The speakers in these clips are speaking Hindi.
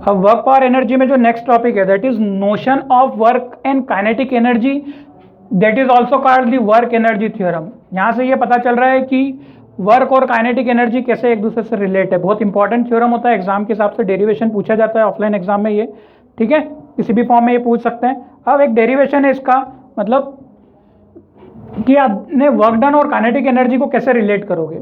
अब वर्क पावर एनर्जी में जो नेक्स्ट टॉपिक है that is notion of work and kinetic energy, that is also called the work energy theorem. यहाँ से ये पता चल रहा है कि वर्क और काइनेटिक एनर्जी कैसे एक दूसरे से रिलेट है। बहुत इंपॉर्टेंट थ्योरम होता है, एग्जाम के हिसाब से डेरिवेशन पूछा जाता है ऑफलाइन एग्जाम में ये, ठीक है, किसी भी फॉर्म में ये पूछ सकते हैं। अब एक डेरिवेशन है इसका, मतलब कि आपने वर्क डन और काइनेटिक एनर्जी को कैसे रिलेट करोगे,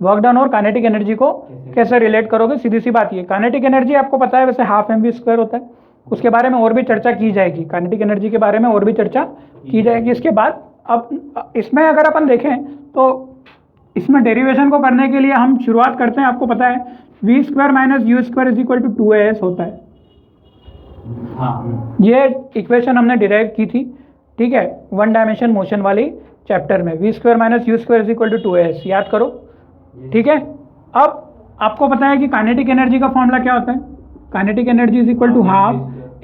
वर्क डन और काइनेटिक एनर्जी को कैसे रिलेट करोगे। सीधी सी बात ये, काइनेटिक एनर्जी आपको पता है वैसे हाफ mv² होता है, उसके बारे में और भी चर्चा की जाएगी, काइनेटिक एनर्जी के बारे में और भी चर्चा की जाएगी इसके बाद। अब इसमें अगर अपन देखें तो इसमें डेरिवेशन को करने के लिए हम शुरुआत करते हैं, आपको पता है v² - u² = 2as होता है। ये इक्वेशन हमने डिराइव की थी, ठीक है, वन डायमेंशन मोशन वाली चैप्टर में, v² - u² = 2as, याद करो, ठीक है। अब आपको पता है कि काइनेटिक एनर्जी का फॉर्मूला क्या होता है, kinetic energy is equal to half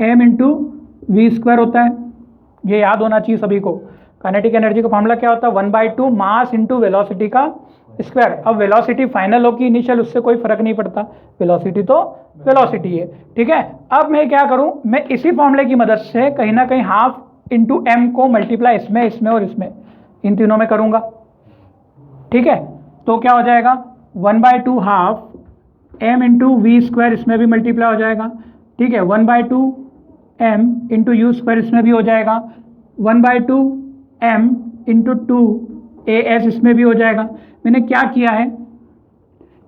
m into v² होता है, ये याद होना चाहिए सभी को। काइनेटिक एनर्जी का फॉर्मूला क्या होता है, 1/2 मास इंटू वेलोसिटी का स्क्वायर। अब वेलोसिटी फाइनल हो कि इनिशियल, उससे कोई फर्क नहीं पड़ता, वेलोसिटी तो वेलोसिटी है, ठीक है। अब मैं क्या करूं, मैं इसी फॉर्मूले की मदद से कहीं ना कहीं हाफ इंटू m को मल्टीप्लाई इसमें इसमें और इसमें, इन तीनों में करूंगा, ठीक है। तो क्या हो जाएगा, 1/2 हाफ m इंटू v² इसमें भी मल्टीप्लाई हो जाएगा, ठीक है, 1/2 m इंटू u² इसमें भी हो जाएगा, 1/2 m इंटू 2as इसमें भी हो जाएगा। मैंने क्या किया है,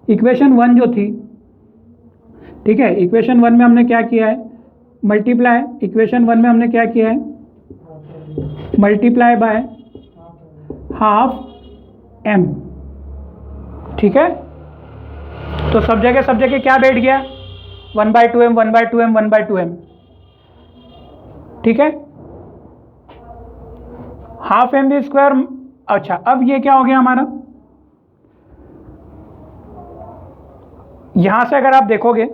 इक्वेशन 1 जो थी, ठीक है, इक्वेशन 1 में हमने क्या किया है, मल्टीप्लाई, इक्वेशन 1 में हमने क्या किया है, मल्टीप्लाई बाय हाफ m, ठीक है। तो सब जगह क्या बैठ गया, 1/2 m 1/2 m 1/2 m, ठीक है, हाफ mv²। अच्छा, अब ये क्या हो गया हमारा, यहां से अगर आप देखोगे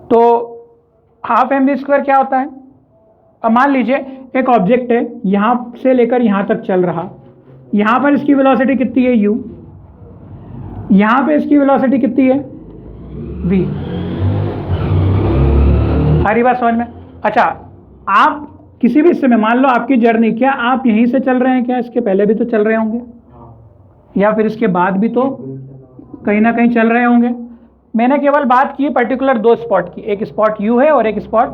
तो हाफ mv² क्या होता है। अब मान लीजिए एक ऑब्जेक्ट है, यहां से लेकर यहां तक चल रहा, यहां पर इसकी वेलोसिटी कितनी है u, यहां पे इसकी वेलोसिटी कितनी है v, सारी बात समझ में। अच्छा, आप किसी भी हिस्से में, मान लो आपकी जर्नी, क्या आप यहीं से चल रहे हैं, क्या इसके पहले भी तो चल रहे होंगे, या फिर इसके बाद भी तो कहीं ना कहीं चल रहे होंगे। मैंने केवल बात की पर्टिकुलर 2 स्पॉट की, एक स्पॉट u है और एक स्पॉट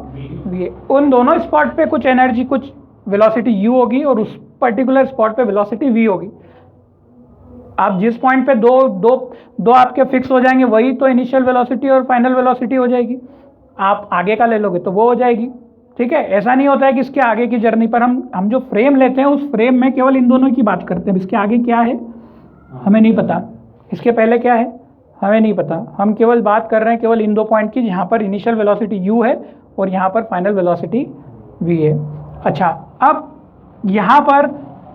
v है। उन दोनों स्पॉट पे कुछ एनर्जी, कुछ वेलोसिटी u होगी और उस पर्टिकुलर स्पॉट पे वेलोसिटी v होगी। आप जिस पॉइंट पे दो आपके फिक्स हो जाएंगे, वही तो इनिशियल वेलोसिटी और फाइनल वेलोसिटी हो जाएगी। आप आगे का ले लोगे तो वो हो जाएगी, ठीक है। ऐसा नहीं होता है कि इसके आगे की जर्नी पर हम जो फ्रेम लेते हैं उस फ्रेम में केवल इन दोनों की बात करते हैं। इसके आगे क्या है हमें नहीं पता, इसके पहले क्या है हमें नहीं पता, हम केवल बात कर रहे हैं केवल इन 2 पॉइंट की, जहाँ पर इनिशियल वेलोसिटी u है और यहाँ पर फाइनल वेलोसिटी v है। अच्छा, अब यहाँ पर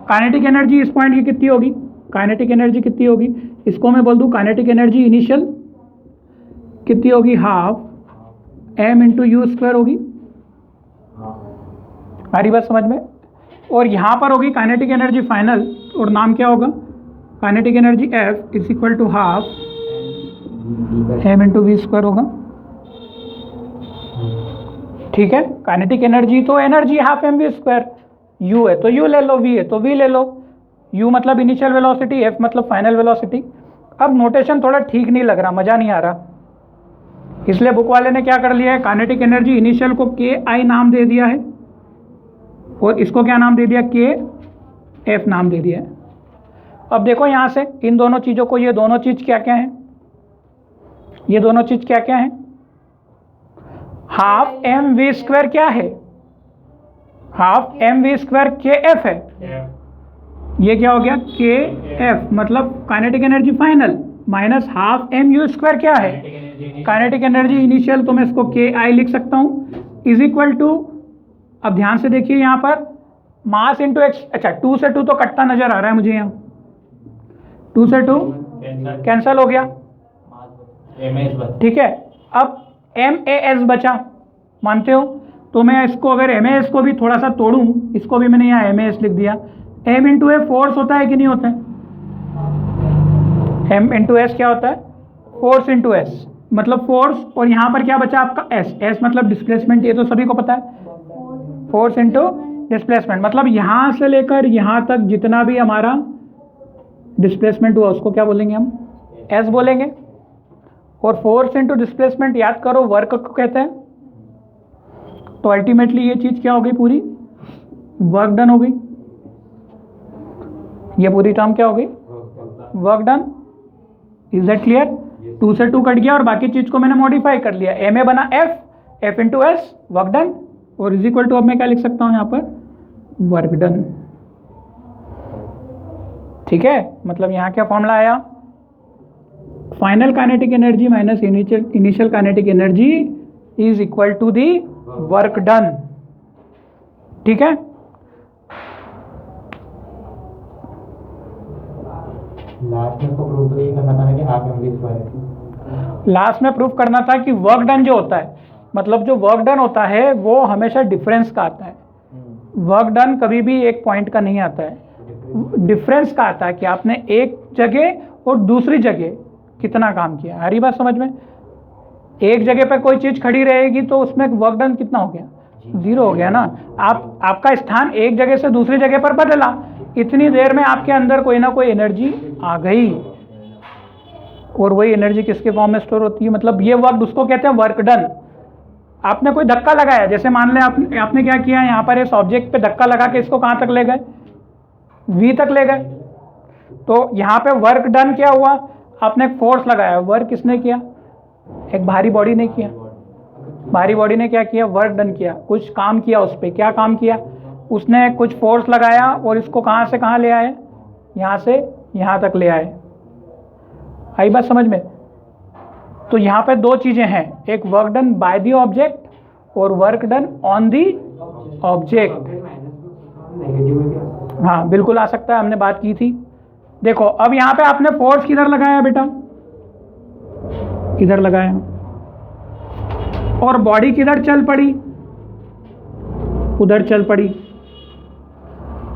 काइनेटिक एनर्जी इस पॉइंट की कितनी होगी, काइनेटिक एनर्जी कितनी होगी, इसको मैं बोल दूँ काइनेटिक एनर्जी इनिशियल कितनी होगी, हाफ m इंटू u² होगी, हमारी बात समझ में। और यहाँ पर होगी काइनेटिक एनर्जी फाइनल, और नाम क्या होगा, kinetic energy F is equal to half m into v² होगा, ठीक है। काइनेटिक एनर्जी तो एनर्जी हाफ mv², u है तो u ले लो, v है तो v ले लो, u मतलब इनिशियल वेलोसिटी, f मतलब फाइनल वेलोसिटी। अब नोटेशन थोड़ा ठीक नहीं लग रहा, मज़ा नहीं आ रहा, इसलिए बुक वाले ने क्या कर लिया है, काइनेटिक एनर्जी इनिशियल को ki नाम दे दिया है और इसको क्या नाम दे दिया, kf नाम दे दिया है। अब देखो यहाँ से इन दोनों चीज़ों को, ये दोनों चीज़ क्या क्या है, ये दोनों चीज़ क्या क्या है, हाफ mv² क्या है, हाफ mv² kf है, ये क्या हो गया kf, मतलब kinetic energy final minus half mu² क्या है, काइनेटिक एनर्जी इनिशियल, तो मैं इसको ki लिख सकता हूँ, इज इक्वल टू, अब ध्यान से देखिए यहाँ पर मास इंटू एक्स। अच्छा, 2 से 2 तो कटता नजर आ रहा है मुझे, यहाँ 2 से 2 कैंसल हो गया, ठीक है। अब MAS बचा, मानते हो, तो मैं इसको अगर MAS को भी थोड़ा सा तोड़ूं, इसको भी मैंने यहाँ MAS लिख दिया। M इंटू ए फोर्स होता है कि नहीं होता है, M इंटू एस क्या होता है, फोर्स इंटू एस, मतलब फोर्स, और यहाँ पर क्या बचा आपका एस, एस मतलब डिस्प्लेसमेंट, ये तो सभी को पता है, फोर्स इंटू डिस्प्लेसमेंट, मतलब यहाँ से लेकर यहाँ तक जितना भी हमारा डिस्प्लेसमेंट हुआ उसको क्या बोलेंगे हम, एस बोलेंगे। और फोर्स इंटू डिस्प्लेसमेंट याद करो वर्क को कहते हैं, तो अल्टीमेटली ये चीज़ क्या हो गई, पूरी वर्क डन हो गई, ये पूरी टर्म क्या हो गई, work done. Is that clear? 2 से 2 कट गया और बाकी चीज को मैंने मॉडिफाई कर लिया, एम ए बना F, F into S work done, और इज इक्वल टू अब मैं क्या लिख सकता हूं यहाँ पर, वर्क डन। ठीक है, मतलब यहाँ क्या फॉर्मूला आया, final kinetic energy minus initial kinetic energy is equal to the work done. ठीक है, लास्ट में तो प्रूफ तो ये करना था कि half M V square, last में प्रूफ करना था कि वर्क डन जो होता है, मतलब जो वर्क डन होता है वो हमेशा डिफरेंस का आता है, वर्क डन कभी भी एक पॉइंट का नहीं आता है, डिफरेंस का आता है कि आपने एक जगह और दूसरी जगह कितना काम किया। हरी बात समझ में, एक जगह पर कोई चीज खड़ी रहेगी तो उसमें वर्क डन कितना हो गया, 0 हो गया ना। आपका स्थान एक जगह से दूसरी जगह पर बदला, इतनी देर में आपके अंदर कोई ना कोई एनर्जी आ गई, और वही एनर्जी किसके फॉर्म में स्टोर होती है, मतलब ये वर्क उसको कहते हैं वर्क डन। आपने कोई धक्का लगाया, जैसे मान लें आपने क्या किया, यहाँ पर इस ऑब्जेक्ट पे धक्का लगा के इसको कहाँ तक ले गए, वी तक ले गए, तो यहाँ पे वर्क डन क्या हुआ, आपने एक फोर्स लगाया, वर्क किसने किया, एक भारी बॉडी ने किया, भारी बॉडी ने क्या किया, वर्क डन किया, कुछ काम किया उस पर, क्या काम किया, उसने कुछ फोर्स लगाया और इसको कहाँ से कहाँ ले आए, यहाँ से यहाँ तक ले आए। आई बात समझ में? तो यहाँ पे 2 चीज़ें हैं, एक work done by the object और work done on the object. हाँ बिल्कुल आ सकता है, हमने बात की थी। देखो अब यहाँ पे आपने फोर्स किधर लगाया बेटा, किधर लगाया, और बॉडी किधर चल पड़ी, उधर चल पड़ी।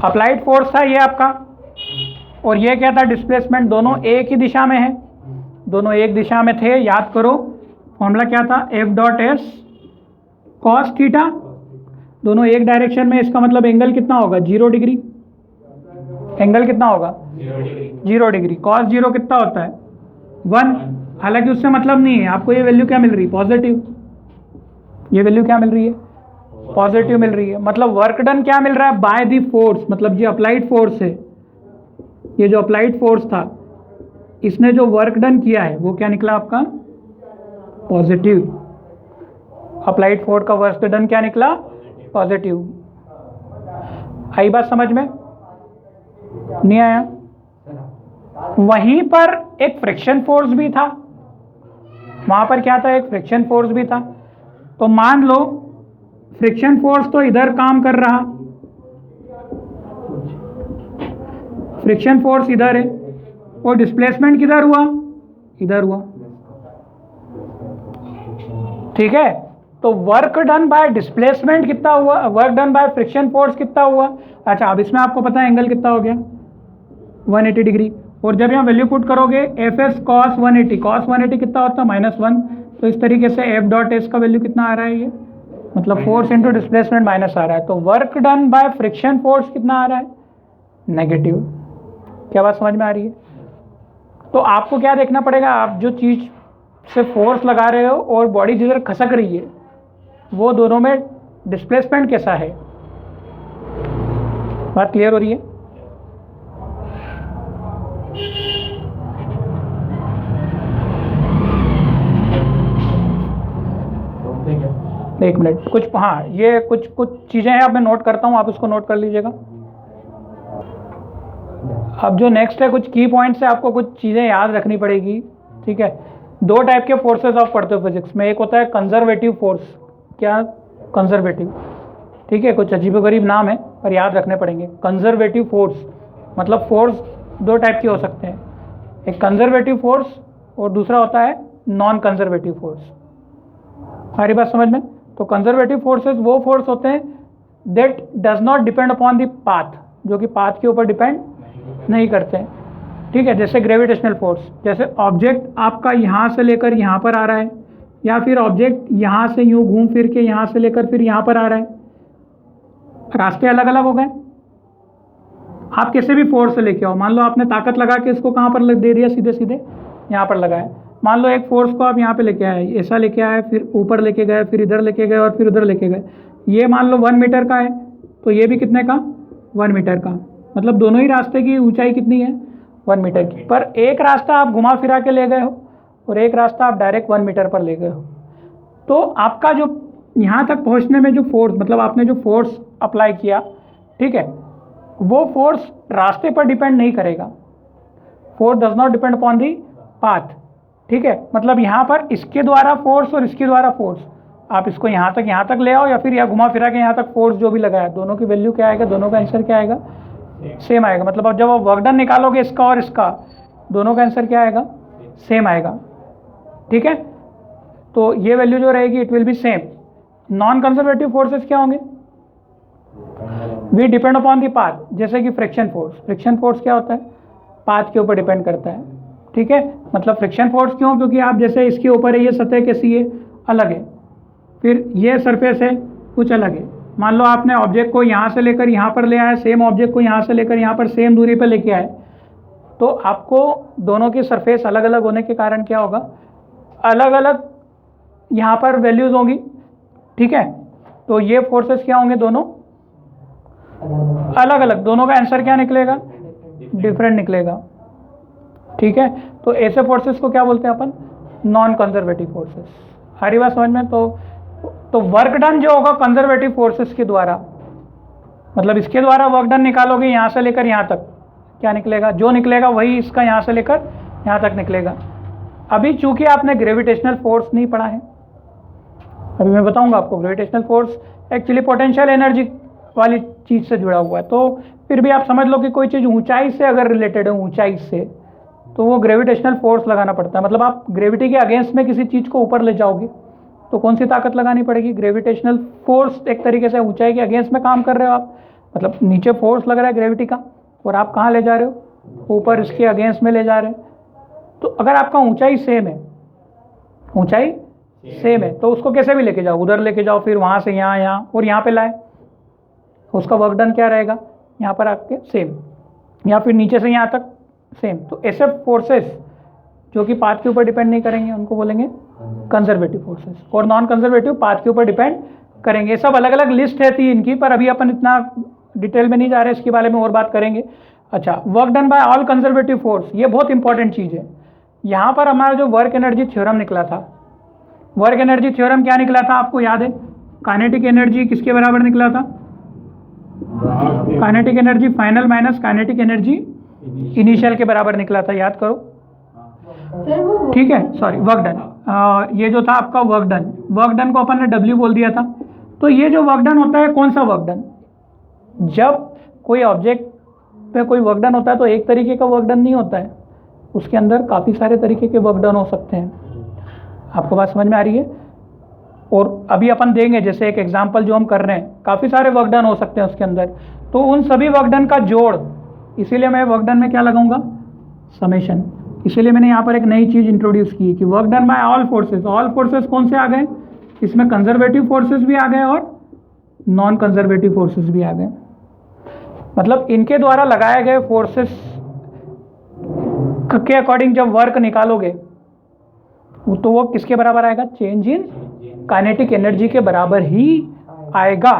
अप्लाइड फोर्स था ये आपका, और ये क्या था, डिस्प्लेसमेंट। दोनों एक ही दिशा में है, दोनों एक दिशा में थे। याद करो फॉर्मूला क्या था, F dot S cos theta, दोनों एक डायरेक्शन में, इसका मतलब एंगल कितना होगा, 0 डिग्री। एंगल कितना होगा, 0 डिग्री। कॉस 0 कितना होता है, 1। हालांकि उससे मतलब नहीं है, आपको ये वैल्यू क्या मिल रही है, पॉजिटिव। ये वैल्यू क्या मिल रही है, पॉजिटिव मिल रही है। मतलब वर्क डन क्या मिल रहा है, बाय दी फोर्स, मतलब ये अप्लाइड फोर्स है, ये जो अप्लाइड फोर्स था, इसने जो वर्क डन किया है वो क्या निकला आपका, पॉजिटिव। अप्लाइड फोर्स का वर्क डन क्या निकला, पॉजिटिव। आई बात समझ में, नहीं आया? वहीं पर एक फ्रिक्शन फोर्स भी था, वहां पर क्या था, एक फ्रिक्शन फोर्स भी था। तो मान लो फ्रिक्शन फोर्स तो इधर काम कर रहा, फ्रिक्शन फोर्स इधर है, और डिस्प्लेसमेंट किधर हुआ, इधर हुआ। ठीक है, तो वर्क डन बाय डिस्प्लेसमेंट कितना हुआ, work done by friction force कितना हुआ। अच्छा, अब इसमें आपको पता है एंगल कितना हो गया, 180 डिग्री। और जब यहाँ वैल्यू पुट करोगे एफ एस कॉस 180, कॉस 180 कितना होता है, -1। तो इस तरीके से एफ डॉट एस का वैल्यू कितना आ रहा है, ये मतलब फोर्स इंटू डिस्प्लेसमेंट माइनस आ रहा है। तो work done by friction force कितना आ रहा है, नेगेटिव। क्या बात समझ में आ रही है? तो आपको क्या देखना पड़ेगा, आप जो चीज़ से फोर्स लगा रहे हो और बॉडी जिधर खसक रही है, वो दोनों में डिस्प्लेसमेंट कैसा है। बात क्लियर हो रही है? एक मिनट, कुछ हाँ, ये कुछ चीज़ें हैं, अब मैं नोट करता हूँ, आप उसको नोट कर लीजिएगा। अब जो नेक्स्ट है, कुछ की पॉइंट्स है, आपको कुछ चीज़ें याद रखनी पड़ेगी। ठीक है, 2 टाइप के फोर्सेस आप पढ़ते हो फिजिक्स में, एक होता है कंजर्वेटिव फोर्स। क्या कंजर्वेटिव? ठीक है, कुछ अजीबोगरीब नाम है पर याद रखने पड़ेंगे। कंजर्वेटिव फोर्स मतलब फोर्स 2 टाइप के हो सकते हैं, एक कंजर्वेटिव फोर्स और दूसरा होता है नॉन कंजर्वेटिव फोर्स। हमारी बात समझ में? तो कंजर्वेटिव फोर्सेस वो फोर्स होते हैं that does not depend upon the path, जो कि पाथ के ऊपर डिपेंड नहीं करते हैं। ठीक है, जैसे ग्रेविटेशनल फोर्स, जैसे ऑब्जेक्ट आपका यहाँ से लेकर यहाँ पर आ रहा है, या फिर ऑब्जेक्ट यहाँ से यूँ घूम फिर के यहाँ से लेकर फिर यहाँ पर आ रहा है, रास्ते अलग अलग हो गए। आप किसी भी फोर्स से लेके आओ, मान लो आपने ताकत लगा के इसको कहाँ पर दे दिया, सीधे सीधे यहाँ पर लगाया। मान लो एक फोर्स को आप यहाँ पे लेके आए, ऐसा लेके आए, फिर ऊपर लेके गए, फिर इधर लेके गए और फिर उधर लेके गए। ये मान लो 1 मीटर का है, तो ये भी कितने का, 1 मीटर का। मतलब दोनों ही रास्ते की ऊंचाई कितनी है, 1 मीटर की। पर एक रास्ता आप घुमा फिरा के ले गए हो और एक रास्ता आप डायरेक्ट 1 मीटर पर ले गए हो। तो आपका जो यहाँ तक पहुँचने में जो फोर्स, मतलब आपने जो फोर्स अप्लाई किया, ठीक है, वो फोर्स रास्ते पर डिपेंड नहीं करेगा। Force does not depend upon the path, ठीक है। मतलब यहाँ पर इसके द्वारा फोर्स और इसके द्वारा फोर्स, आप इसको यहाँ तक ले आओ या फिर यहाँ घुमा फिरा के यहाँ तक फोर्स जो भी लगाया, दोनों की वैल्यू क्या आएगा, दोनों का आंसर क्या आएगा, सेम आएगा। मतलब अब जब आप वर्क डन निकालोगे इसका और इसका, दोनों का आंसर क्या आएगा, सेम आएगा, ठीक है। तो ये वैल्यू जो रहेगी it will be same. Non conservative forces क्या होंगे, we depend upon the path, जैसे कि फ्रिक्शन फोर्स। फ्रिक्शन फोर्स क्या होता है, पाथ के ऊपर डिपेंड करता है, ठीक है। मतलब फ्रिक्शन फोर्स क्यों, क्योंकि आप जैसे इसके ऊपर है, ये सतह कैसी है, अलग है, फिर ये सरफेस है, कुछ अलग है। मान लो आपने ऑब्जेक्ट को यहाँ से लेकर यहाँ पर ले आए, सेम ऑब्जेक्ट को यहाँ से लेकर यहाँ पर सेम दूरी पर लेके आए, तो आपको दोनों की सरफेस अलग अलग होने के कारण क्या होगा, अलग अलग यहाँ पर वैल्यूज़ होंगी, ठीक है। तो ये फोर्सेस क्या होंगे, दोनों अलग अलग, दोनों का आंसर क्या निकलेगा, डिफरेंट निकलेगा, ठीक है। तो ऐसे फोर्सेस को क्या बोलते हैं अपन, नॉन कंजर्वेटिव फोर्सेस। हरी बात समझ में। तो वर्क डन जो होगा कंजर्वेटिव फोर्सेस के द्वारा, मतलब इसके द्वारा वर्क डन निकालोगे यहाँ से लेकर यहाँ तक, क्या निकलेगा, जो निकलेगा वही इसका यहाँ से लेकर यहाँ तक निकलेगा। अभी चूंकि आपने ग्रेविटेशनल फोर्स नहीं पढ़ा है, अभी मैं बताऊंगा आपको। Gravitational force actually potential energy वाली चीज़ से जुड़ा हुआ है, तो फिर भी आप समझ लो कि कोई चीज़ ऊंचाई से अगर रिलेटेड है, ऊंचाई से, तो वो ग्रेविटेशनल फोर्स लगाना पड़ता है। मतलब आप ग्रेविटी के अगेंस्ट में किसी चीज़ को ऊपर ले जाओगे तो कौन सी ताकत लगानी पड़ेगी, ग्रेविटेशनल फोर्स। एक तरीके से ऊंचाई के अगेंस्ट में काम कर रहे हो आप, मतलब नीचे फोर्स लग रहा है ग्रेविटी का, और आप कहाँ ले जा रहे हो, ऊपर इसके अगेंस्ट में ले जा रहे हैं। तो अगर आपका ऊंचाई सेम है, ऊंचाई सेम है, तो उसको कैसे भी लेके जाओ, उधर लेके जाओ, फिर वहाँ से यहाँ और यहाँ पे लाए, उसका वर्क डन क्या रहेगा, यहाँ पर आपके सेम, या फिर नीचे से यहाँ तक सेम। तो ऐसे फोर्सेस जो कि पाथ के ऊपर डिपेंड नहीं करेंगे उनको बोलेंगे कंजर्वेटिव फोर्सेस, और नॉन कंजर्वेटिव पाथ के ऊपर डिपेंड करेंगे। सब अलग अलग लिस्ट है थी इनकी, पर अभी अपन इतना डिटेल में नहीं जा रहे, इसके बारे में और बात करेंगे। अच्छा, work done bye all conservative force, ये बहुत इंपॉर्टेंट चीज़ है। यहाँ पर हमारा जो वर्क एनर्जी थ्योरम निकला था, वर्क एनर्जी थ्योरम क्या निकला था आपको याद है, काइनेटिक एनर्जी किसके बराबर निकला था, kinetic energy final minus kinetic energy initial के बराबर निकला था, याद करो, ठीक है। सॉरी, वर्क डन, ये जो था आपका वर्क डन को अपन ने W बोल दिया था। तो ये जो वर्क डन होता है, कौन सा वर्क डन, जब कोई ऑब्जेक्ट पे कोई वर्क डन होता है तो एक तरीके का वर्क डन नहीं होता है, उसके अंदर काफ़ी सारे तरीके के वर्क डन हो सकते हैं। आपको बात समझ में आ रही है। और अभी अपन देंगे जैसे एक एग्जांपल जो हम कर रहे हैं, काफ़ी सारे वर्क डन हो सकते हैं उसके अंदर, तो उन सभी वर्क डन का जोड़, इसीलिए मैं वर्क डन में क्या लगाऊंगा, समेशन। इसीलिए मैंने यहाँ पर एक नई चीज़ इंट्रोड्यूस की कि work done bye all forces. All forces कौन से आ गए, इसमें कंजर्वेटिव फोर्सेस भी आ गए और नॉन कंजर्वेटिव फोर्सेस भी आ गए। मतलब इनके द्वारा लगाए गए फोर्सेस के अकॉर्डिंग जब वर्क निकालोगे तो वो किसके बराबर आएगा, चेंज इन काइनेटिक एनर्जी के बराबर ही आएगा।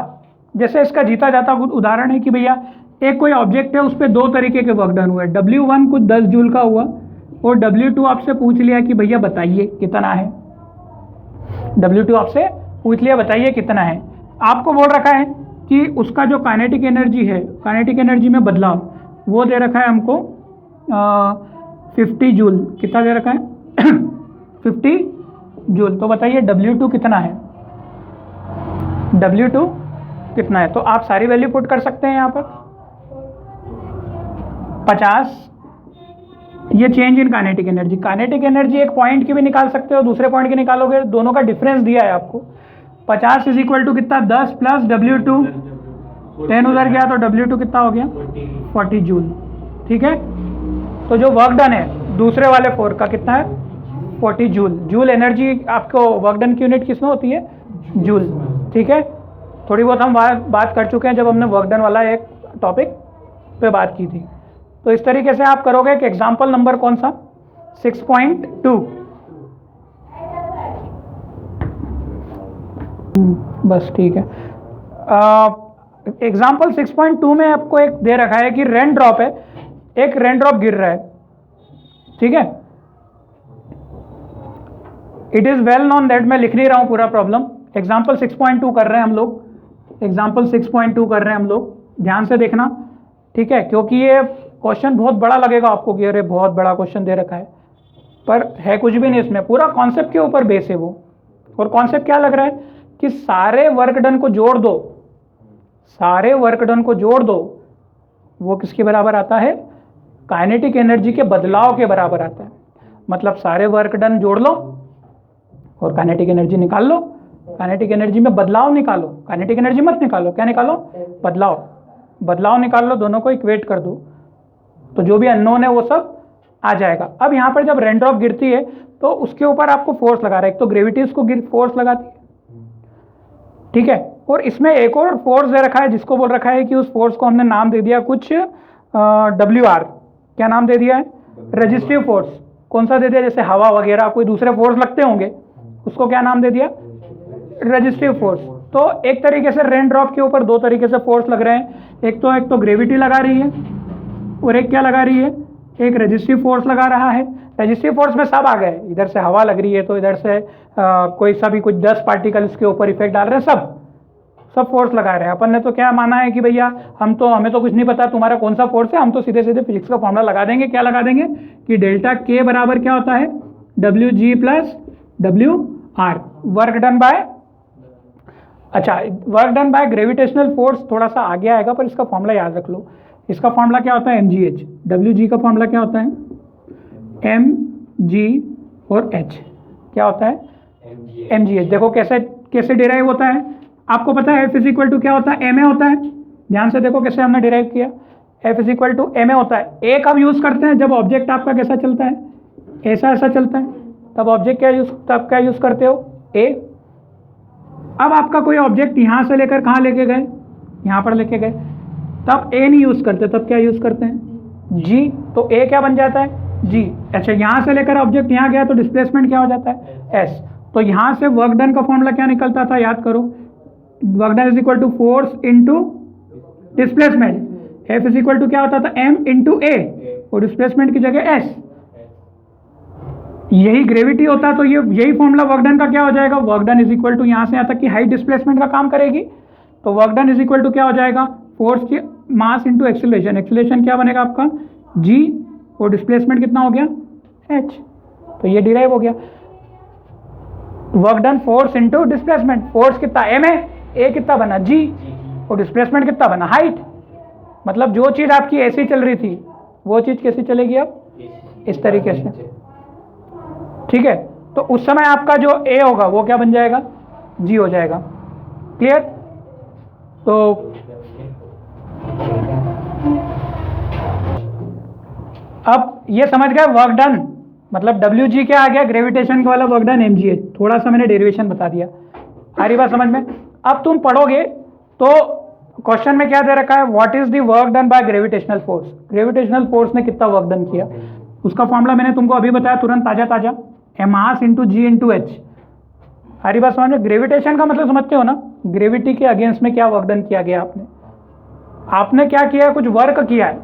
जैसे इसका जीता जाता उदाहरण है कि भैया एक कोई ऑब्जेक्ट है, उस पर 2 तरीके के वर्क डन हुए। W1 कुछ 10 जूल का हुआ और W2 आपसे पूछ लिया कि भैया बताइए कितना है, W2 आपसे पूछ लिया बताइए कितना है। आपको बोल रखा है कि उसका जो काइनेटिक एनर्जी है, काइनेटिक एनर्जी में बदलाव, वो दे रखा है हमको 50 जूल। कितना दे रखा है 50 जूल। तो बताइए W2 कितना है, W2 कितना है। तो आप सारी वैल्यू पुट कर सकते हैं यहाँ पर। 50 ये change in kinetic energy. Kinetic energy एक पॉइंट की भी निकाल सकते हो, दूसरे पॉइंट की निकालोगे, दोनों का डिफरेंस दिया है आपको। 50 इज इक्वल टू कितना, 10 प्लस W2, 10 उधर गया तो W2 कितना हो गया 40 जूल, ठीक है। तो जो वर्क डन है दूसरे वाले 4 का कितना है 40 जूल। जूल एनर्जी आपको वर्क डन की यूनिट किस में होती है जूल। ठीक है, थोड़ी बहुत हम बात कर चुके हैं जब हमने वर्क डन वाला एक टॉपिक पे बात की थी। तो इस तरीके से आप करोगे कि एग्जाम्पल नंबर कौन सा 6.2 बस ठीक है। एग्जाम्पल 6.2 में आपको एक दे रखा है कि रेन ड्रॉप है, एक रेन ड्रॉप गिर रहा है। ठीक है, it is well known that, मैं लिख नहीं रहा हूं पूरा प्रॉब्लम, एग्जाम्पल 6.2 कर रहे हैं हम लोग, एग्जाम्पल 6.2 कर रहे हैं हम लोग, ध्यान से देखना। ठीक है, क्योंकि ये क्वेश्चन बहुत बड़ा लगेगा आपको कि अरे बहुत बड़ा क्वेश्चन दे रखा है, पर है कुछ भी नहीं इसमें, पूरा कॉन्सेप्ट के ऊपर बेस है वो। और कॉन्सेप्ट क्या लग रहा है कि सारे वर्क डन को जोड़ दो, सारे वर्क डन को जोड़ दो, वो किसके बराबर आता है काइनेटिक एनर्जी के बदलाव के बराबर आता है। मतलब सारे वर्क डन जोड़ लो और काइनेटिक एनर्जी निकाल लो, काइनेटिक एनर्जी में बदलाव निकालो, काइनेटिक एनर्जी मत निकालो, क्या निकालो बदलाव, बदलाव निकाल लो, दोनों को इक्वेट कर दो, तो जो भी अननोन है वो सब आ जाएगा। अब यहाँ पर जब रेन ड्रॉप गिरती है तो उसके ऊपर आपको फोर्स लगा रहा है, एक तो ग्रेविटी उसको फोर्स लगाती है। ठीक है, और इसमें एक और फोर्स दे रखा है जिसको बोल रखा है कि उस फोर्स को हमने नाम दे दिया कुछ WR, क्या नाम दे दिया है रेजिस्टिव फोर्स। कौन सा दे दिया, जैसे हवा वगैरह कोई दूसरे फोर्स लगते होंगे उसको क्या नाम दे दिया रेजिस्टिव फोर्स। तो एक तरीके से रेन ड्रॉप के ऊपर दो तरीके से फोर्स लग रहे हैं, एक तो ग्रेविटी लगा रही है और एक क्या लगा रही है, एक रेजिस्टिव फोर्स लगा रहा है। रेजिस्टिव फोर्स में सब आ गए, इधर से हवा लग रही है तो इधर से कोई सा भी कुछ 10 पार्टिकल्स के ऊपर इफेक्ट डाल रहे हैं, सब फोर्स लगा रहे हैं। अपन ने तो क्या माना है कि भैया हमें तो कुछ नहीं पता तुम्हारा कौन सा फोर्स है, हम तो सीधे सीधे फिजिक्स का फॉर्मूला लगा देंगे। क्या लगा देंगे कि डेल्टा के बराबर क्या होता है WG plus WR, work done by, अच्छा work done by gravitational force थोड़ा सा आगे आएगा पर इसका फॉर्मूला याद रख लो। इसका फॉर्मूला क्या होता है mgh, WG का फॉर्मूला क्या होता है mg और h क्या होता है mgh। देखो कैसे डिराइव होता है, आपको पता है F इज इक्वल टू क्या होता है ma होता है। ध्यान से देखो कैसे हमने डिराइव किया, F is equal to ma होता है। a कब यूज करते हैं, जब ऑब्जेक्ट आपका कैसा चलता है ऐसा चलता है, तब ऑब्जेक्ट क्या यूज करते हो a। अब आपका कोई ऑब्जेक्ट यहाँ से लेकर कहाँ लेके गए, यहाँ पर लेके गए, तब a नहीं यूज करते, तब क्या यूज करते हैं g। तो a क्या बन जाता है g। अच्छा, यहाँ से लेकर ऑब्जेक्ट यहाँ गया तो डिस्प्लेसमेंट क्या हो जाता है s। तो यहाँ से वर्क डन का फॉर्मूला क्या निकलता था, याद करो, work done is equal to force into displacement. F is equal to क्या होता था m इंटू a और डिस्प्लेसमेंट की जगह s, यही ग्रेविटी होता। तो यही फॉर्मूला वर्क डन का क्या हो जाएगा, work done is equal to यहाँ से यहाँ तक की हाइट डिस्प्लेसमेंट का काम करेगी। तो work done is equal to क्या हो जाएगा, फोर्स की मास इंटू एक्सीलरेशन, एक्सीलरेशन क्या बनेगा आपका g और डिस्प्लेसमेंट कितना हो गया h। तो ये डिराइव हो गया work done force into displacement. Force कितना m है, a कितना बना g और डिस्प्लेसमेंट कितना बना हाइट। मतलब जो चीज़ आपकी ऐसी चल रही थी वो चीज़ कैसी चलेगी अब इस तरीके से। ठीक है, तो उस समय आपका जो a होगा वो क्या बन जाएगा g हो जाएगा। क्लियर, तो अब ये समझ गए वर्क डन मतलब WG क्या आ गया, ग्रेविटेशन वाला वर्क डन mgh। थोड़ा सा मैंने डेरिवेशन बता दिया, आ रही बात समझ में। अब तुम पढ़ोगे तो क्वेश्चन में क्या दे रखा है, what is the work done by gravitational force. Gravitational force ने कितना वर्क डन किया, उसका फॉर्मूला मैंने तुमको अभी बताया तुरंत ताजा, मास इंटू जी इंटू एच। आ रही बात समझ में। ग्रेविटेशन का मतलब समझते हो ना, ग्रेविटी के अगेंस्ट में क्या वर्क डन किया गया, आपने क्या किया, कुछ वर्क किया है,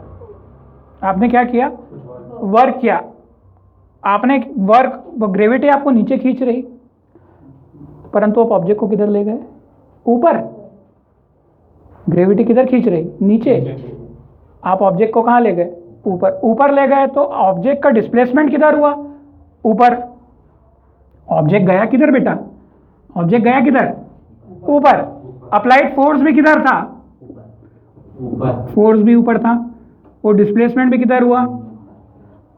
आपने क्या किया वर्क किया, आपने वर्क, ग्रेविटी आपको नीचे खींच रही परंतु आप ऑब्जेक्ट को किधर ले गए ऊपर, ग्रेविटी किधर खींच रही नीचे, आप ऑब्जेक्ट को कहाँ ले गए ऊपर ले गए। तो ऑब्जेक्ट का डिस्प्लेसमेंट किधर हुआ ऊपर, ऑब्जेक्ट गया किधर बेटा, ऑब्जेक्ट गया किधर ऊपर। अप्लाइड फोर्स भी किधर था ऊपर, फोर्स भी ऊपर था और डिस्प्लेसमेंट भी किधर हुआ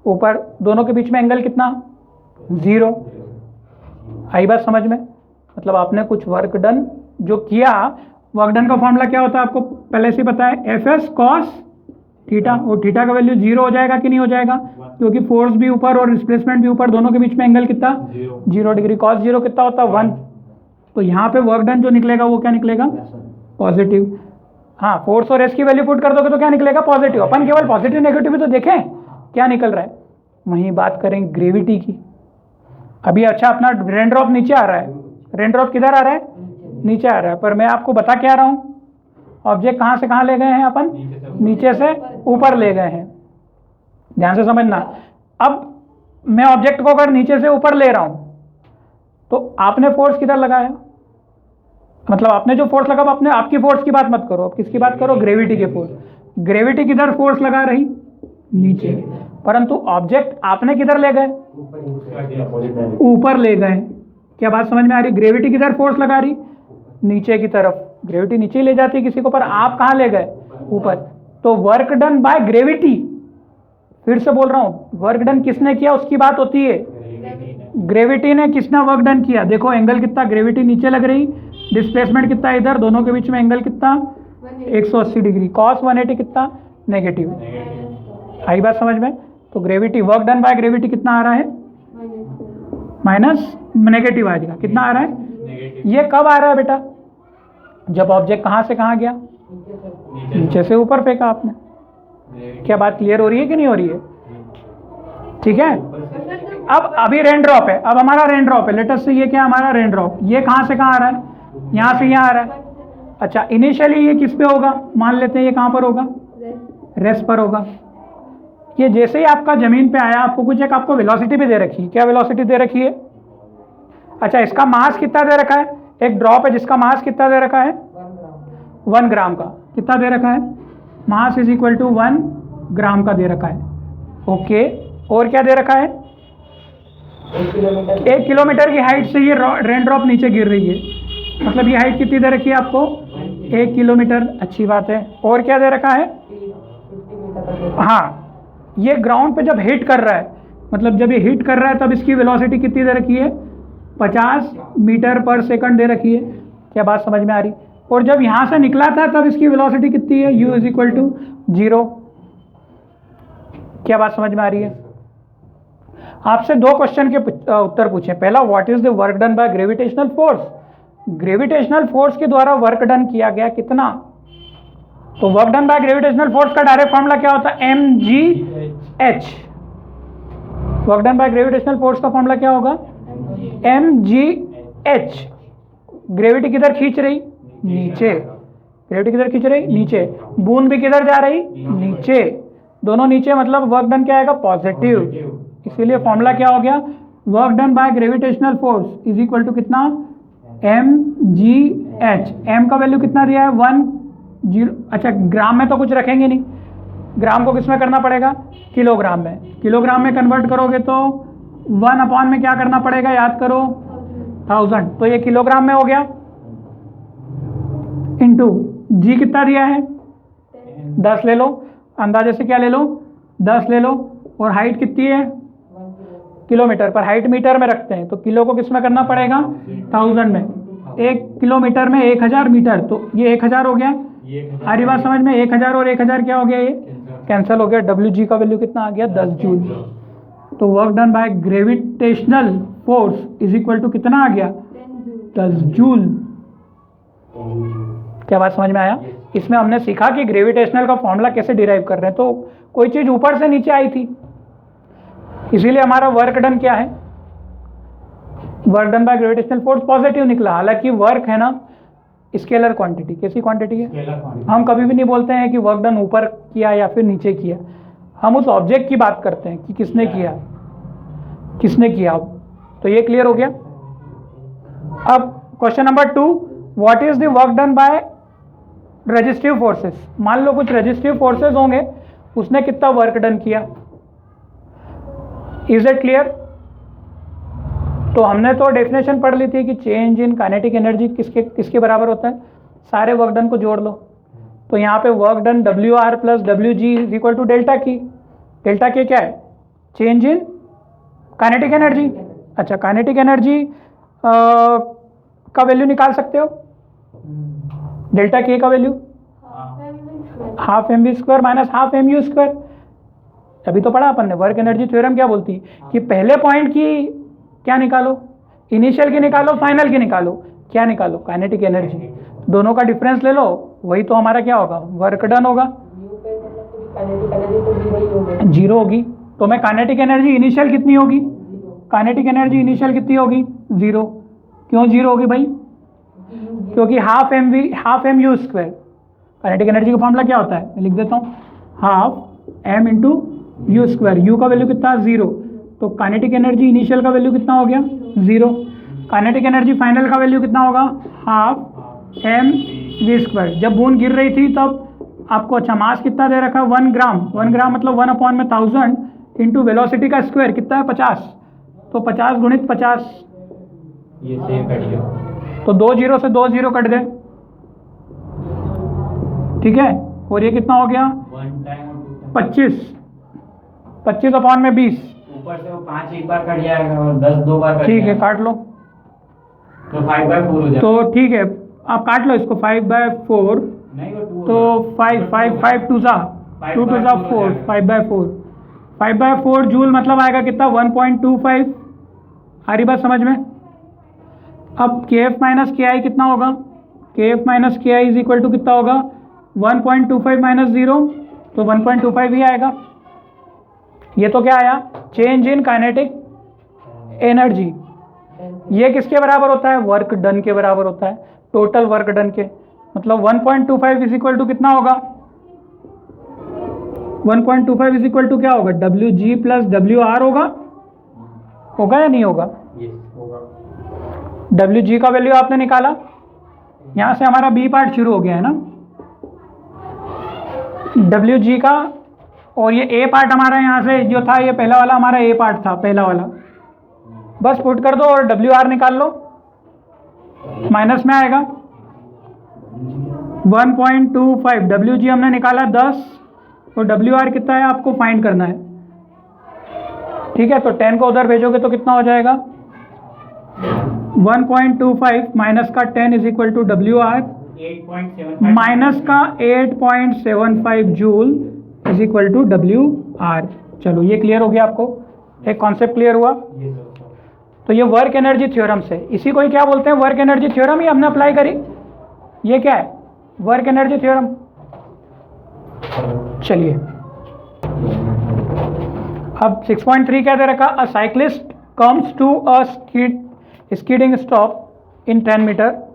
ऊपर। दोनों के बीच में एंगल कितना 0। आई बात समझ में। मतलब आपने कुछ वर्क डन जो किया, वर्क डन का फॉर्मूला क्या होता है आपको पहले से पता है, एफ एस कॉस थीटा, और थीटा का वैल्यू 0 हो जाएगा कि नहीं हो जाएगा, क्योंकि फोर्स भी ऊपर और डिस्प्लेसमेंट भी ऊपर, दोनों के बीच में एंगल कितना 0 डिग्री। कॉस 0 कितना होता है 1। तो यहाँ पे वर्क डन जो निकलेगा वो क्या निकलेगा पॉजिटिव। हाँ, फोर्स और एस की वैल्यू पुट कर दोगे तो क्या निकलेगा पॉजिटिव। अपन केवल पॉजिटिव नेगेटिव भी तो देखें क्या निकल रहा है। वहीं बात करें ग्रेविटी की। अभी अच्छा अपना रेन ड्रॉप नीचे आ रहा है, रेन ड्रॉप किधर आ रहा है नीचे आ रहा है, पर मैं आपको बता क्या रहा हूँ, ऑब्जेक्ट कहाँ से कहाँ ले गए हैं अपन, नीचे से ऊपर ले गए हैं। ध्यान से समझना। अब मैं ऑब्जेक्ट को अगर नीचे से ऊपर ले रहा हूं तो आपने फोर्स किधर लगाया, मतलब आपने जो फोर्स लगा, अपने आपकी फोर्स की बात मत करो, आप किसकी बात करो, ग्रेविटी के फोर्स। ग्रेविटी किधर फोर्स लगा रही नीचे, परंतु ऑब्जेक्ट आपने किधर ले गए ऊपर ले गए। क्या बात समझ में आ रही, ग्रेविटी किधर फोर्स लगा रही नीचे की तरफ, ग्रेविटी नीचे ले जाती है किसी को, पर आप कहाँ ले गए ऊपर। तो वर्क डन बाय ग्रेविटी, फिर से बोल रहा हूं, वर्क डन किसने किया उसकी बात होती है, ग्रेविटी ने किसने वर्क डन किया। देखो एंगल कितना, ग्रेविटी नीचे लग रही, डिस्प्लेसमेंट कितना इधर, दोनों के बीच में एंगल कितना 180 डिग्री, कॉस 180 कितना नेगेटिव। आई बात समझ में। तो gravity, work done by gravity कितना आ रहा है माइनस नेगेटिव आ जाएगा, कितना आ रहा है। ये कब आ रहा है बेटा, जब ऑब्जेक्ट कहाँ से कहाँ गया, नीचे से ऊपर फेंका आपने। क्या बात क्लियर हो रही है कि नहीं हो रही है, ठीक है। अब अभी रेन ड्रॉप है, अब हमारा रेन ड्रॉप है, लेटेस्ट से ये क्या हमारा रेन ड्रॉप, ये कहाँ से कहाँ आ रहा है, यहाँ से यहाँ आ रहा है। अच्छा, इनिशियली ये किस पे होगा, मान लेते हैं ये कहाँ पर होगा, रेस्ट पर होगा। ये जैसे ही आपका जमीन पे आया, आपको कुछ एक आपको वेलोसिटी भी दे रखी है, क्या वेलोसिटी दे रखी है। अच्छा, इसका मास कितना दे रखा है, एक ड्रॉप है जिसका मास कितना दे रखा है 1 ग्राम का, कितना दे रखा है, मास इज इक्वल टू 1 ग्राम का दे रखा है। ओके, और क्या दे रखा है, 1 किलोमीटर की हाइट से ये रेन ड्रॉप नीचे गिर रही है, मतलब ये हाइट कितनी दे रखी है आपको 1 किलोमीटर। अच्छी बात है। और क्या दे रखा है, हाँ, ये ग्राउंड पे जब हिट कर रहा है, मतलब जब ये हिट कर रहा है तब इसकी वेलोसिटी कितनी दे रखी है 50 मीटर पर सेकंड दे रखी है। क्या बात समझ में आ रही। और जब यहाँ से निकला था तब इसकी वेलोसिटी कितनी है, u इज इक्वल टू 0। क्या बात समझ में आ रही है। आपसे 2 क्वेश्चन के उत्तर पूछे। पहला, what is the work done by gravitational force, gravitational force के द्वारा वर्क डन किया गया कितना। तो work done by gravitational force का डायरेक्ट फॉर्मूला क्या होता है, mgh। Work done by gravitational force का फॉर्मूला क्या होगा, mgh। ग्रेविटी किधर खींच रही, नीचे, ग्रेविटी किधर खींच रही नीचे, बूंद भी किधर जा रही नीचे, दोनों नीचे, मतलब वर्क डन क्या आएगा पॉजिटिव। इसीलिए फॉर्मूला क्या हो गया, work done by gravitational force is equal to कितना mgh। m का वैल्यू कितना दिया है 10। अच्छा, ग्राम में तो कुछ रखेंगे नहीं, ग्राम को किस में करना पड़ेगा, किलोग्राम में। किलोग्राम में कन्वर्ट करोगे तो 1 अपॉन में क्या करना पड़ेगा, याद करो 1000। तो ये किलोग्राम में हो गया, इंटू जी कितना दिया है 10 ले लो, अंदाजे से क्या ले लो 10 ले लो, और हाइट कितनी है किलोमीटर, पर हाइट मीटर में रखते हैं तो किलो को किस में करना पड़ेगा 1000 में। 1 किलोमीटर में 1000 मीटर, तो ये 1000 हो गया। सारी बात समझ में, 1000 और 1000 क्या हो गया, ये कैंसिल हो गया। डब्ल्यू का वैल्यू कितना आ गया 10 जूल। तो work done by gravitational force is equal to कितना आ गया 10 जूल। क्या बात समझ में आया। इसमें हमने सीखा कि ग्रेविटेशनल का फॉर्मूला कैसे डिराइव कर रहे हैं। तो कोई चीज ऊपर से नीचे आई थी, इसीलिए हमारा वर्क डन क्या है, work done by gravitational force positive निकला। हालांकि वर्क है ना स्केलर क्वांटिटी, कैसी क्वांटिटी है, हम कभी भी नहीं बोलते हैं कि वर्क डन ऊपर किया या फिर नीचे किया, हम उस ऑब्जेक्ट की बात करते हैं कि किसने किया, किसने किया। तो ये क्लियर हो गया। अब question number 2, what is the work done bye resistive forces. मान लो कुछ रेजिस्टिव फोर्सेस होंगे, उसने कितना वर्क डन किया। Is it clear. तो हमने तो डेफिनेशन पढ़ ली थी कि चेंज इन काइनेटिक एनर्जी किसके बराबर होता है, सारे वर्क डन को जोड़ लो। तो यहाँ पे work done WR plus WG is equal to delta K. Delta K क्या है, चेंज इन काइनेटिक एनर्जी। अच्छा, काइनेटिक एनर्जी का वैल्यू निकाल सकते हो, डेल्टा के का value. Half M V square minus half M U square. अभी तो पढ़ा अपन ने, वर्क एनर्जी थ्योरम क्या बोलती है कि पहले पॉइंट की क्या निकालो, इनिशियल की निकालो, फाइनल की निकालो, क्या निकालो, काइनेटिक एनर्जी। दोनों का डिफरेंस ले लो, वही तो हमारा क्या होगा, वर्क डन होगा, जीरो होगी। तो मैं काइनेटिक एनर्जी इनिशियल कितनी होगी, काइनेटिक एनर्जी इनिशियल कितनी होगी, जीरो। क्यों जीरो होगी भाई, क्योंकि half M U square, kinetic energy का फॉर्मूला क्या होता है, मैं लिख देता हूँ, half M into U square, U का वैल्यू कितना, जीरो। तो काइनेटिक एनर्जी इनिशियल का वैल्यू कितना हो गया, जीरो। काइनेटिक एनर्जी फाइनल का वैल्यू कितना होगा, हाफ एम वी स्क्वायर। जब बूंद गिर रही थी तब आपको अच्छा मास कितना दे रखा है, 1 ग्राम। 1 ग्राम मतलब 1/1000 इंटू वेलोसिटी का स्क्वायर कितना है, 50। तो 50 गुणित 50, ये सेम कट गया। तो 2 जीरो से 2 जीरो कट गए, ठीक है। और ये कितना हो गया, 25, 25/20। ऊपर से वो 5 एक बार कट जाएगा और 10 दो बार कट ठीक है, जाएगा। काट लो। तो 5/4 हो जाएगा। तो ठीक है, आप काट लो इसको, 5/4। नहीं वो 2 तो 5 2 ज़ा 2 2 ज़ा 4, 5/4। 5/4 जूल मतलब आएगा कितना, 1.25। आ रही बात समझ में। अब के एफ माइनस के आई कितना होगा, के एफ माइनस के आई इज इक्वल टू कितना होगा, 1.25 माइनस 0, तो 1.25 ही आएगा। ये तो क्या आया, चेंज इन काइनेटिक एनर्जी। ये किसके बराबर होता है, वर्क डन के बराबर होता है, टोटल वर्क डन के। मतलब 1.25 इज इक्वल टू कितना होगा, 1.25 इज इक्वल टू क्या होगा, W G plus W R होगा या नहीं होगा। ये होगा। डब्ल्यू जी का वैल्यू आपने निकाला, यहाँ से हमारा बी पार्ट शुरू हो गया है ना, डब्ल्यू जी का। और ये ए पार्ट हमारा यहाँ से जो था, ये पहला वाला हमारा ए पार्ट था, पहला वाला। बस पुट कर दो और डब्ल्यू आर निकाल लो, माइनस में आएगा 1.25। डब्ल्यू जी हमने निकाला 10, और डब्ल्यू आर कितना है आपको फाइंड करना है, ठीक है। तो 10 को उधर भेजोगे तो कितना हो जाएगा, 1.25 माइनस का 10 is equal to W R 8.75 minus का 8.75 joule is equal to W R. चलो ये क्लियर हो गया आपको, एक कॉन्सेप्ट क्लियर हुआ। ये दोस्तों। तो ये वर्क एनर्जी थ्योरम से, इसी को ही क्या बोलते हैं, वर्क एनर्जी थ्योरम ही हमने अप्लाई करी। ये क्या है, वर्क एनर्जी थ्योरम। चलिए अब 6.3 क्या दे रखा, a cyclist comes to a skidding stop in 10 metre.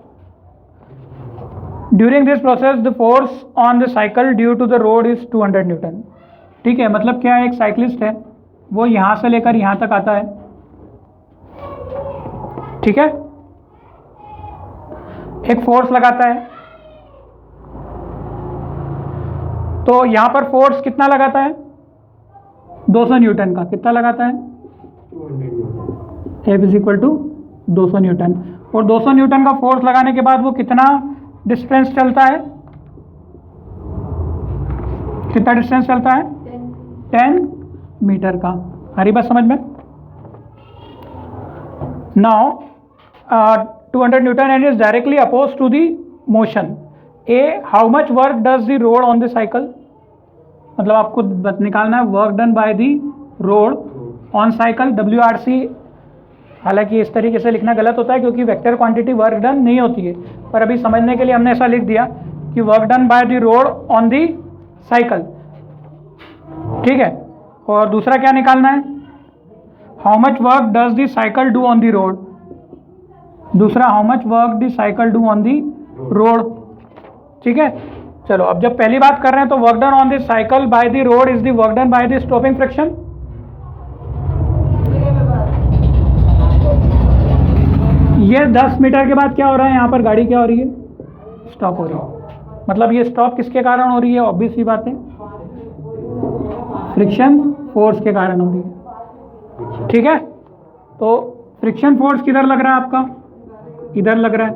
During this process the force on the cycle due to the road is 200 newton. ठीक है, मतलब क्या है, एक साइक्लिस्ट है, वो यहाँ से लेकर यहाँ तक आता है, ठीक है, एक फोर्स लगाता है। तो यहाँ पर फोर्स कितना लगाता है, 200 न्यूटन का। कितना लगाता है, F is equal to 200 newton. और 200 न्यूटन का फोर्स लगाने के बाद वो कितना डिस्टेंस चलता है, कितना डिस्टेंस चलता है, 10 मीटर का। हरी बात समझ में। Now 200 newton and is directly oppose to the motion. A how much work does the road on the cycle, मतलब आपको निकालना है work done by the road on cycle, W R C. हालांकि इस तरीके से लिखना गलत होता है क्योंकि वेक्टर क्वांटिटी वर्क डन नहीं होती है, पर अभी समझने के लिए हमने ऐसा लिख दिया कि work done by the road on the cycle, ठीक है। और दूसरा क्या निकालना है, how much work does the cycle do on the road. दूसरा how much work the cycle do on the road, ठीक है। चलो अब जब पहली बात कर रहे हैं तो work done on the cycle bye the road is the work done by the stopping friction. ये 10 मीटर के बाद क्या हो रहा है, यहाँ पर गाड़ी क्या हो रही है, स्टॉप हो रही है। मतलब ये स्टॉप किसके कारण हो रही है, ऑब्वियस सी बात है, फ्रिक्शन फोर्स के कारण हो रही है, ठीक है। तो फ्रिक्शन फोर्स किधर लग रहा है आपका, इधर लग रहा है,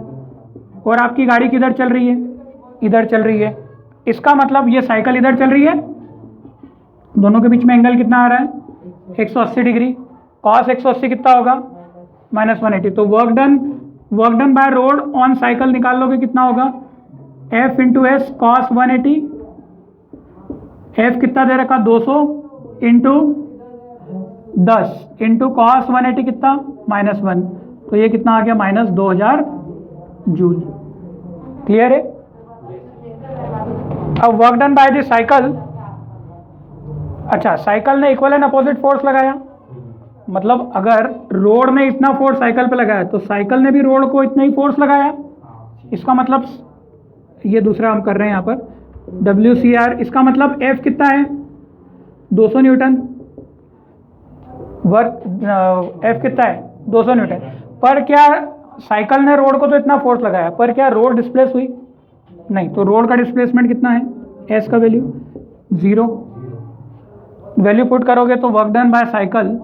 और आपकी गाड़ी किधर चल रही है, इधर चल रही है। इसका मतलब ये साइकिल इधर चल रही है, दोनों के बीच में एंगल कितना आ रहा है, 180 डिग्री। कॉस 180 कितना होगा, -180। तो work done by road on cycle निकाल लोगे कितना होगा, F into S cos 180 F कितना दे रखा 200 इंटू 10 इंटू कॉस 180 कितना -1, तो ये कितना आ गया -2000 जूल। क्लियर है? अब work done by the cycle, अच्छा साइकिल ने इक्वल एंड अपोजिट फोर्स लगाया, मतलब अगर रोड ने इतना फोर्स साइकिल पे लगाया तो साइकिल ने भी रोड को इतना ही फोर्स लगाया। इसका मतलब ये दूसरा हम कर रहे हैं यहाँ पर WCR, इसका मतलब F कितना है 200 न्यूटन, वर्क F कितना है 200 न्यूटन। पर क्या साइकिल ने रोड को तो इतना फोर्स लगाया, पर क्या रोड डिस्प्लेस हुई? नहीं। तो रोड का डिस्प्लेसमेंट कितना है, S का वैल्यू 0। वैल्यू पुट करोगे तो work done by cycle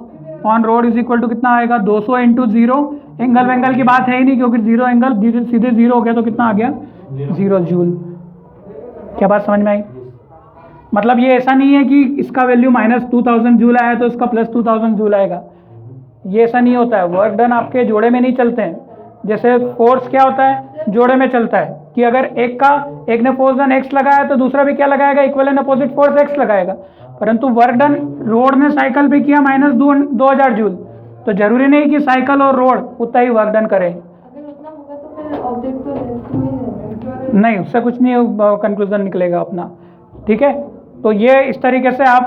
on road is equal to कितना आएगा 200 इंटू 0, एंगल वेंगल की बात है ही नहीं क्योंकि 0 एंगल सीधे 0 हो गया, तो कितना आ गया 0 जूल। क्या बात समझ में आई? मतलब ये ऐसा नहीं है कि इसका वैल्यू -2000 जूल आया तो इसका +2000 जूल आएगा, ये ऐसा नहीं होता है। वर्क डन आपके जोड़े में नहीं चलते हैं। जैसे फोर्स क्या होता है, जोड़े में चलता है कि अगर एक ने फोर्स डन x लगाया तो दूसरा भी क्या लगाएगा, equal and opposite force x लगाएगा। परंतु वर्क डन रोड ने साइकिल पे किया -2000 जूल, तो जरूरी नहीं कि साइकिल और रोड उतना ही वर्क डन करें। अगर उतना होगा तो फिर ऑब्जेक्ट तो रेस्ट में ही रहेगा। नहीं, उससे कुछ नहीं कंक्लूजन निकलेगा अपना। ठीक है, तो ये इस तरीके से आप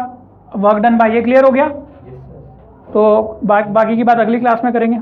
वर्क डन बाय, ये क्लियर हो गया। तो बाकी की बात अगली क्लास में करेंगे।